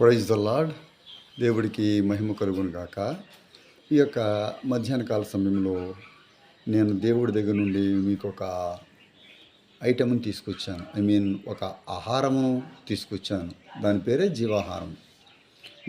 Praise the lord. దేవుడికి మహిమ కలుగును గాక. ఈ యొక్క మధ్యాహ్న కాల సమయంలో నేను దేవుడి దగ్గర నుండి మీకు ఒక ఐటమ్ని తీసుకొచ్చాను. ఒక ఆహారమును తీసుకొచ్చాను. దాని పేరే జీవాహారం.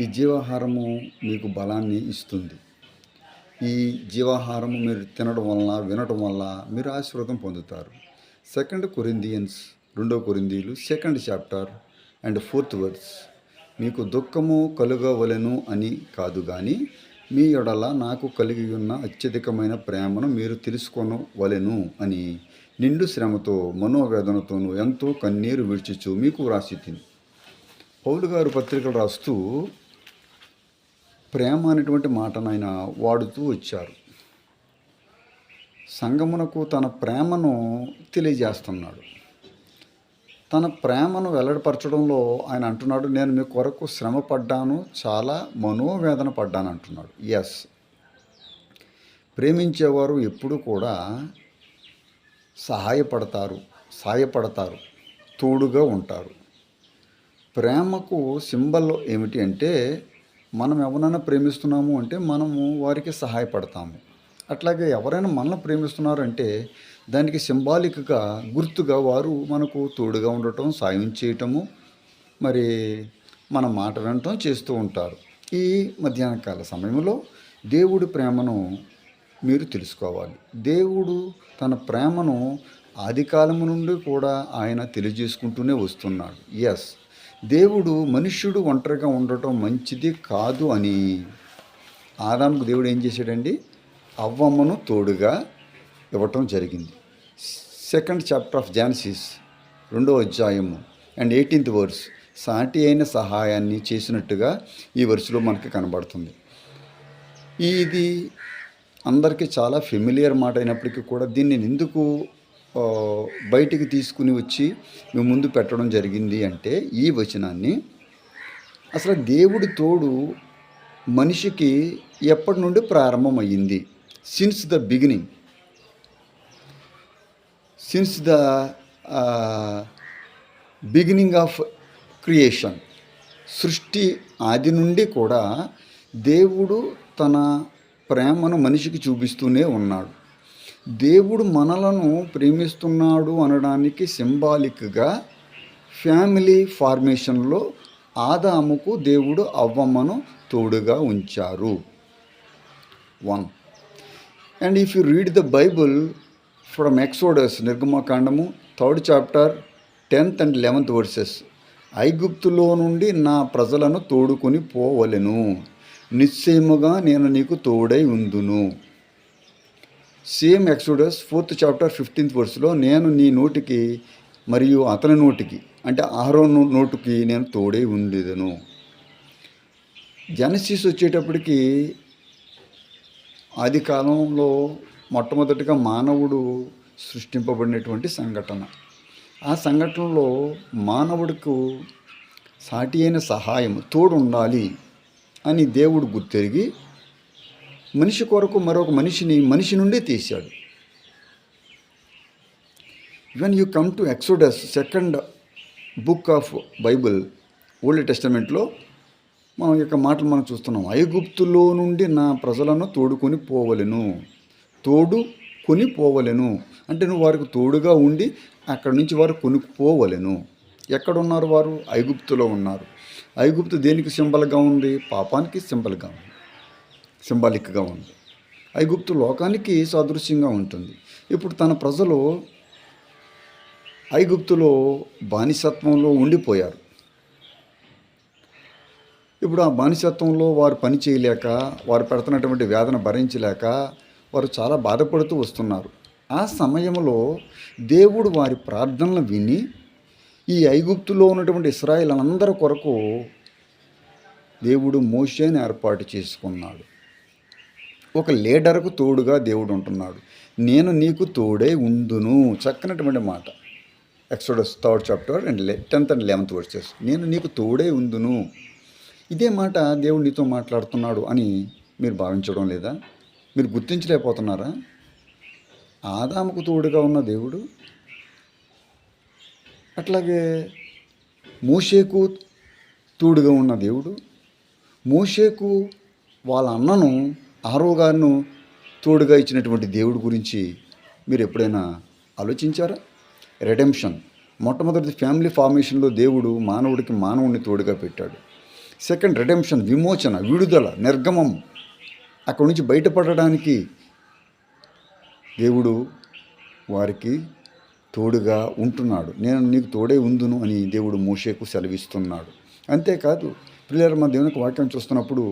ఈ జీవాహారము మీకు బలాన్ని ఇస్తుంది. ఈ జీవాహారము మీరు తినడం వలన, వినడం వల్ల మీరు ఆశీర్వాదం పొందుతారు. 2 కొరింథియన్స్ 2 కొరింథీయులు 2nd chapter and 4th verse. మీకు దుఃఖము కలుగవలెను అని కాదు గాని మీ ఎడల నాకు కలిగి ఉన్న అత్యధికమైన ప్రేమను మీరు తెలుసుకొనవలెను అని నిండు శ్రమతో మనోవేదనతోనూ ఎంతో కన్నీరు విడిచుచు మీకు వ్రాసితిని. పౌలు గారు పత్రికలు రాస్తూ ప్రేమ అనేటువంటి మాటను ఆయన వాడుతూ వచ్చారు. సంఘమునకు తన ప్రేమను తెలియజేస్తున్నాడు. తన ప్రేమను వెల్లడిపరచడంలో ఆయన అంటున్నాడు, నేను మీ కొరకు శ్రమ పడ్డాను, చాలా మనోవేదన పడ్డాను అంటున్నాడు. ఎస్, ప్రేమించేవారు ఎప్పుడు కూడా సాయపడతారు, తోడుగా ఉంటారు. ప్రేమకు సింబల్ ఏమిటి అంటే, మనం ఎవరైనా ప్రేమిస్తున్నాము అంటే మనము వారికి సహాయపడతాము. అట్లాగే ఎవరైనా మనల్ని ప్రేమిస్తున్నారు అంటే దానికి సింబాలిక్గా, గుర్తుగా వారు మనకు తోడుగా ఉండటం, సాయం చేయటము, మరి మన మాట వినటం చేస్తూ ఉంటారు. ఈ మధ్యాహ్న కాల సమయంలో దేవుడి ప్రేమను మీరు తెలుసుకోవాలి. దేవుడు తన ప్రేమను ఆదికాలము నుండి కూడా ఆయన తెలియజేసుకుంటూనే వస్తున్నాడు. ఎస్, దేవుడు మనుష్యుడు ఒంటరిగా ఉండటం మంచిది కాదు అని ఆదాముకు దేవుడు ఏం చేశాడండి? అవ్వమ్మను తోడుగా ఇవ్వటం జరిగింది. 2nd చాప్టర్ ఆఫ్ జెనసిస్ 2వ అధ్యాయము అండ్ 18th వర్స్. సాటి అయిన సహాయాన్ని చేసినట్టుగా ఈ వర్స్లో మనకి కనబడుతుంది. ఇది అందరికీ చాలా ఫెమిలియర్ మాట అయినప్పటికీ కూడా దీన్ని ఎందుకు బయటికి తీసుకుని వచ్చి మేము ముందు పెట్టడం జరిగింది అంటే, ఈ వచనాన్ని అసలు దేవుడి తోడు మనిషికి ఎప్పటి నుండి ప్రారంభమయ్యింది? Since the beginning of creation. సృష్టి ఆది నుండి కూడా దేవుడు తన ప్రేమను మనిషికి చూపిస్తూనే ఉన్నాడు. దేవుడు మనలను ప్రేమిస్తున్నాడు అనడానికి సింబాలిక్గా ఫ్యామిలీ ఫార్మేషన్లో ఆదాముకు దేవుడు అవ్వమ్మను తోడుగా ఉంచారు. 1. And if you read the Bible from Exodus, నిర్గమకాండము 3rd chapter 10th and 11th versus. ఐగుప్తులో నుండి నా ప్రజలను తోడుకొని పోవలెను, నిశ్చయముగా నేను నీకు తోడై ఉందును. Same Exodus 4th chapter 15th వర్స్లో, నేను నీ నోటికి మరియు అతని నోటికి అంటే అహరోను నోటికి నేను తోడై ఉండేదను. జెనసిస్ వచ్చేటప్పటికి ఆది కాలంలో మొట్టమొదటిగా మానవుడు సృష్టింపబడినటువంటి సంఘటన. ఆ సంఘటనలో మానవుడికి సాటి అయిన సహాయం, తోడు ఉండాలి అని దేవుడు గుర్తెరిగి మనిషి కొరకు మరొక మనిషి నుండి తీశాడు. When you come to Exodus 2nd book of Bible, old టెస్టమెంట్లో మనం యొక్క మాటలు మనం చూస్తున్నాం. ఐగుప్తులో నుండి నా ప్రజలను తోడుకొని పోవలెను అంటే నువ్వు వారికి తోడుగా ఉండి అక్కడి నుంచి వారు కొనుక్కుపోవలెను. ఎక్కడున్నారు వారు? ఐగుప్తులో ఉన్నారు. ఐగుప్తు దేనికి సింబల్గా ఉంది? పాపానికి సింబాలిక్గా ఉంది. ఐగుప్తు లోకానికి సాదృశ్యంగా ఉంటుంది. ఇప్పుడు తన ప్రజలు ఐగుప్తులో బానిసత్వంలో ఉండిపోయారు. ఇప్పుడు ఆ బానిసత్వంలో వారు పని చేయలేక, వారు పెడుతున్నటువంటి వేదన భరించలేక వారు చాలా బాధపడుతూ వస్తున్నారు. ఆ సమయంలో దేవుడు వారి ప్రార్థనలు విని ఈ ఐగుప్తులో ఉన్నటువంటి ఇశ్రాయేలులందరి కొరకు దేవుడు మోషేని ఏర్పాటు చేసుకున్నాడు. ఒక లీడర్కు తోడుగా దేవుడు ఉంటున్నాడు. నేను నీకు తోడై ఉందును. చక్కనటువంటి మాట. Exodus 3rd chapter and 10th and 11th versus. నేను నీకు తోడై ఉందును. ఇదే మాట దేవుడు నీతో మాట్లాడుతున్నాడు అని మీరు భావించడం లేదా? మీరు గుర్తించలేకపోతున్నారా? ఆదాముకు తోడుగా ఉన్న దేవుడు అట్లాగే మోషేకు తోడుగా ఉన్న దేవుడు. మోషేకు వాళ్ళ అన్నను అహరోను గారిను తోడుగా ఇచ్చినటువంటి దేవుడి గురించి మీరు ఎప్పుడైనా ఆలోచించారా? రెడెంప్షన్, మొట్టమొదటి ఫ్యామిలీ ఫార్మేషన్లో దేవుడు మానవుడికి మానవుడిని తోడుగా పెట్టాడు. సెకండ్ రెడెంప్షన్, విమోచన, విడుదల, నిర్గమం, అక్కడి నుంచి బయటపడడానికి దేవుడు వారికి తోడుగా ఉంటున్నాడు. నేను నీకు తోడే ఉందును అని దేవుడు మోషేకు సెలవిస్తున్నాడు. అంతేకాదు ప్రియులారా, మన దేవునికి వాక్యం చూస్తున్నప్పుడు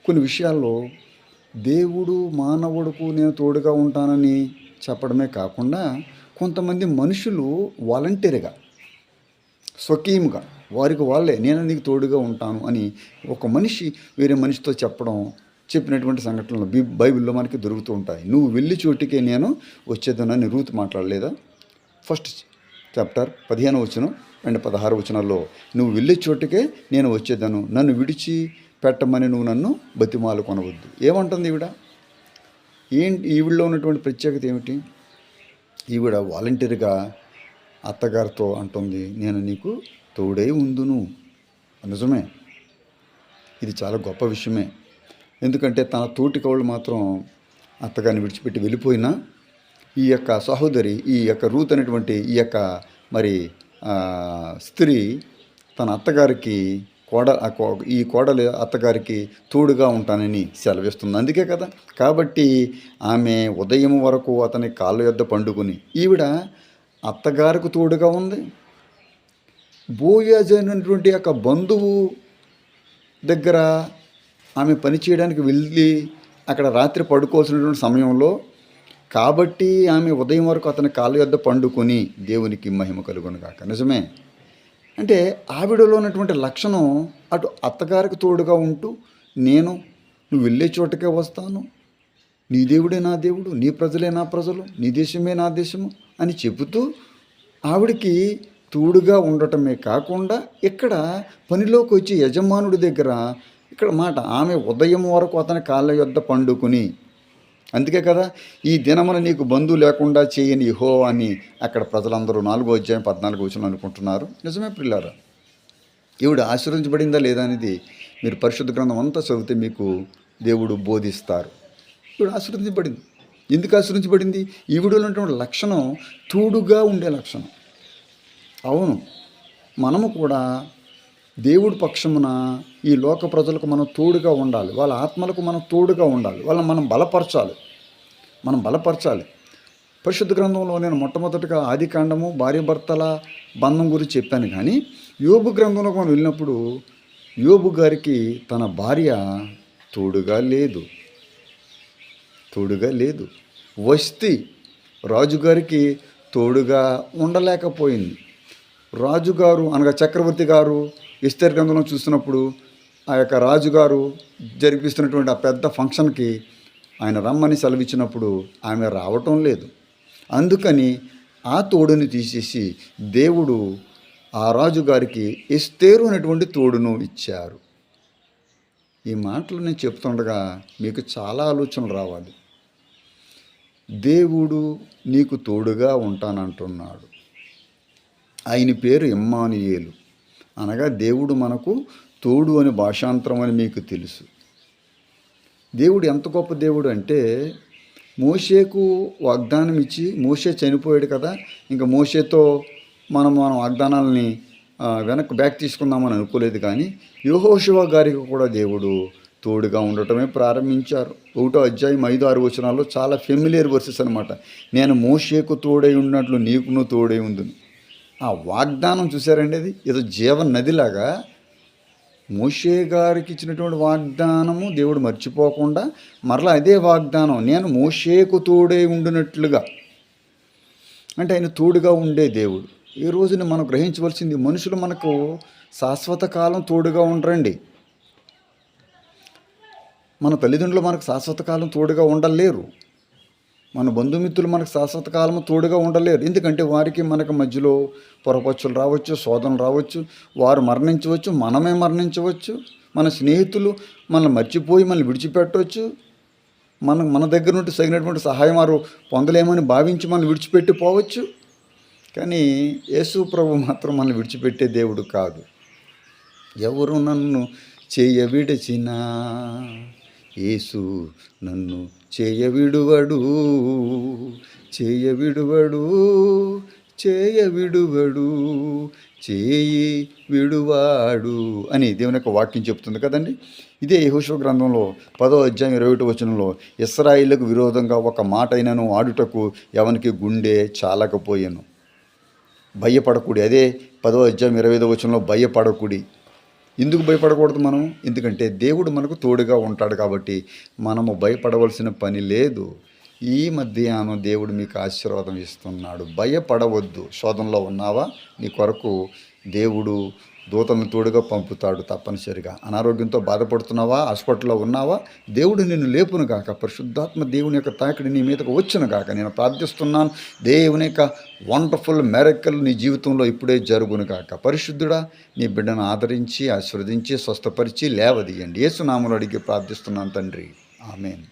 కొన్ని విషయాల్లో దేవుడు మానవుడుకు నేను తోడుగా ఉంటానని చెప్పడమే కాకుండా కొంతమంది మనుషులు వాలంటీర్గా, స్వకీయంగా వారికి వాళ్ళే నేను నీకు తోడుగా ఉంటాను అని ఒక మనిషి వేరే మనిషితో చెప్పినటువంటి సంఘటనలు బైబిల్లో మనకి దొరుకుతూ ఉంటాయి. నువ్వు వెళ్ళి చోటికే నేను వచ్చేదనని రూతు మాట్లాడలేదా? ఫస్ట్ చాప్టర్ 15వ వచనం అండ్ 16వ వచనాల్లో నువ్వు వెళ్ళే చోటుకే నేను వచ్చేదను, నన్ను విడిచి పెట్టమని నువ్వు నన్ను బతిమాలు కొనవద్దు. ఏమంటుంది ఈవిడ? ఈవిడలో ఉన్నటువంటి ప్రత్యేకత ఏమిటి? ఈవిడ వాలంటీర్గా అత్తగారితో అంటుంది, నేను నీకు తోడై ఉందును. నిజమే, ఇది చాలా గొప్ప విషయమే. ఎందుకంటే తన తోటి కవులు మాత్రం అత్తగారిని విడిచిపెట్టి వెళ్ళిపోయినా ఈ యొక్క సహోదరి, ఈ యొక్క రూత్ అనేటువంటి ఈ యొక్క స్త్రీ తన అత్తగారికి ఈ కోడలి అత్తగారికి తోడుగా ఉంటానని సెలవిస్తుంది. అందుకే కదా, కాబట్టి ఆమె ఉదయం వరకు అతని కాళ్ళ యొద్ద పండుకొని ఈవిడ అత్తగారికి తోడుగా ఉంది. బోయాజు అనేటువంటి యొక్క బంధువు దగ్గర ఆమె పని చేయడానికి వెళ్ళి అక్కడ రాత్రి పడుకోవాల్సినటువంటి సమయంలో కాబట్టి ఆమె ఉదయం వరకు అతని కాళ్ళ యొద్ద పండుకొని దేవునికి మహిమ కలుగును గాక. నిజమే, అంటే ఆవిడలో ఉన్నటువంటి లక్షణం అటు అత్తగారికి తోడుగా ఉంటూ నువ్వు వెళ్ళే చోటకే వస్తాను, నీ దేవుడే నా దేవుడు, నీ ప్రజలే నా ప్రజలు, నీ దేశమే నా దేశము అని చెబుతూ ఆవిడికి తోడుగా ఉండటమే కాకుండా ఇక్కడ పనిలోకి వచ్చి యజమానుడి దగ్గర ఇక్కడ మాట ఆమె ఉదయం వరకు అతని కాళ్ళ యొద్ద పండుకుని, అందుకే కదా ఈ దినమున నీకు బంధువు లేకుండా చేయని యెహోవా అని అక్కడ ప్రజలందరూ 4వ అధ్యాయం 14వ వచనం అనుకుంటున్నారు. నిజమే ప్రియులారా, ఈవిడ ఆశీర్వదించబడిందా లేదా అనేది మీరు పరిశుద్ధ గ్రంథం అంతా చదివితే మీకు దేవుడు బోధిస్తారు. ఈవిడ ఆశీర్వదించబడింది. ఎందుకు ఆశీర్వదించబడింది? ఈవిడలో ఉన్నటువంటి లక్షణం తోడుగా ఉండే లక్షణం. అవును, మనము కూడా దేవుడి పక్షమున ఈ లోక ప్రజలకు మనం తోడుగా ఉండాలి, వాళ్ళ ఆత్మలకు మనం తోడుగా ఉండాలి, వాళ్ళని మనం బలపరచాలి. పరిశుద్ధ గ్రంథంలో నేను మొట్టమొదటిగా ఆదికాండము భార్యాభర్తల బంధం గురించి చెప్పాను. కానీ యోబు గ్రంథంలోకి మనం వెళ్ళినప్పుడు యోబు గారికి తన భార్య తోడుగా లేదు. వస్తి రాజుగారికి తోడుగా ఉండలేకపోయింది. రాజుగారు అనగా చక్రవర్తి గారు ఎస్తేరు గ్రంథంలో చూస్తున్నప్పుడు ఆ యొక్క రాజుగారు జరిపిస్తున్నటువంటి ఆ పెద్ద ఫంక్షన్కి ఆయన రమ్మని సెలవిచ్చినప్పుడు ఆమె రావటం లేదు. అందుకని ఆ తోడుని తీసేసి దేవుడు ఆ రాజుగారికి ఎస్తేరు అనేటువంటి తోడును ఇచ్చారు. ఈ మాటలు నేను చెప్తుండగా మీకు చాలా ఆలోచనలు రావాలి. దేవుడు నీకు తోడుగా ఉంటానంటున్నాడు. ఆయన పేరు ఇమ్మానుయేలు, అనగా దేవుడు మనకు తోడు అని భాషాంతరం అని మీకు తెలుసు. దేవుడు ఎంత గొప్ప దేవుడు అంటే మోషేకు వాగ్దానం ఇచ్చి మోషే చనిపోయాడు కదా, ఇంకా మోషేతో మనం వాగ్దానాలని వెనక్కి బ్యాక్ తీసుకుందామని అనుకోలేదు. కానీ యెహోషువ గారికి కూడా దేవుడు తోడుగా ఉండటమే ప్రారంభించారు. 1వ అధ్యాయం 5-6 వచనాల్లో చాలా ఫెమిలియర్ వర్సెస్ అనమాట. నేను మోషేకు తోడై ఉన్నట్లు నీకును తోడై ఉందును. ఆ వాగ్దానం చూసారండి, అది ఏదో జీవన నదిలాగా మోషే గారికి ఇచ్చినటువంటి వాగ్దానము దేవుడు మర్చిపోకుండా మరలా అదే వాగ్దానం నేను మోషేకు తోడై ఉండినట్లుగా, అంటే ఆయన తోడుగా ఉండే దేవుడు. ఈ రోజున మనం గ్రహించవలసింది, మనుషులు మనకు శాశ్వత కాలం తోడుగా ఉండరండి. మన తల్లిదండ్రులు మనకు శాశ్వత కాలం తోడుగా ఉండలేరు. మన బంధుమిత్రులు మనకు శాశ్వత కాలం తోడుగా ఉండలేరు. ఎందుకంటే వారికి మనకు మధ్యలో పొరపచ్చులు రావచ్చు, శోధనలు రావచ్చు, వారు మరణించవచ్చు, మనమే మరణించవచ్చు, మన స్నేహితులు మనల్ని మర్చిపోయి మనల్ని విడిచిపెట్టవచ్చు, మన దగ్గర నుండి తగినటువంటి సహాయం వారు పొందలేమని భావించి మనల్ని విడిచిపెట్టి పోవచ్చు. కానీ యేసు ప్రభు మాత్రం మనల్ని విడిచిపెట్టే దేవుడు కాదు. ఎవరు నన్ను చేయవిడిచినా యేసు నన్ను చేయవిడువడు, చేయవిడువడు, చేయవిడువడు, చేయి విడువాడు అని దేవుని యొక్క వాక్యం చెప్తుంది కదండి. ఇదే యెహోషువ గ్రంథంలో 10వ అధ్యాయం 21వ వచనంలో ఇశ్రాయేలుకు విరోధంగా ఒక మాట అయినను ఆడుటకు ఎవనికి గుండె చాలకపోయెను. భయపడకూడి. అదే 10వ అధ్యాయం 25వ వచనంలో భయపడకూడి. ఎందుకు భయపడకూడదు మనం? ఎందుకంటే దేవుడు మనకు తోడుగా ఉంటాడు కాబట్టి మనము భయపడవలసిన పని లేదు. ఈ మధ్యాహ్నం దేవుడు మీకు ఆశీర్వాదం ఇస్తున్నాడు. భయపడవద్దు. శోధనలో ఉన్నావా? నీ కొరకు దేవుడు దూతలను తోడుగా పంపుతాడు తప్పనిసరిగా. అనారోగ్యంతో బాధపడుతున్నావా? హాస్పిటల్లో ఉన్నావా? దేవుడు నిన్ను లేపును గాక. పరిశుద్ధాత్మ దేవుని యొక్క తాకిడి నీ మీదకు వచ్చును గాక. నేను ప్రార్థిస్తున్నాను, దేవుని యొక్క వండర్ఫుల్ మెరకల్ నీ జీవితంలో ఇప్పుడే జరుగును గాక. పరిశుద్ధుడా, నీ బిడ్డను ఆదరించి ఆశీర్వదించి స్వస్థపరిచి లేవదీయండి. యేసు నామములో అడిగి ప్రార్థిస్తున్నాను తండ్రి. ఆమేన్.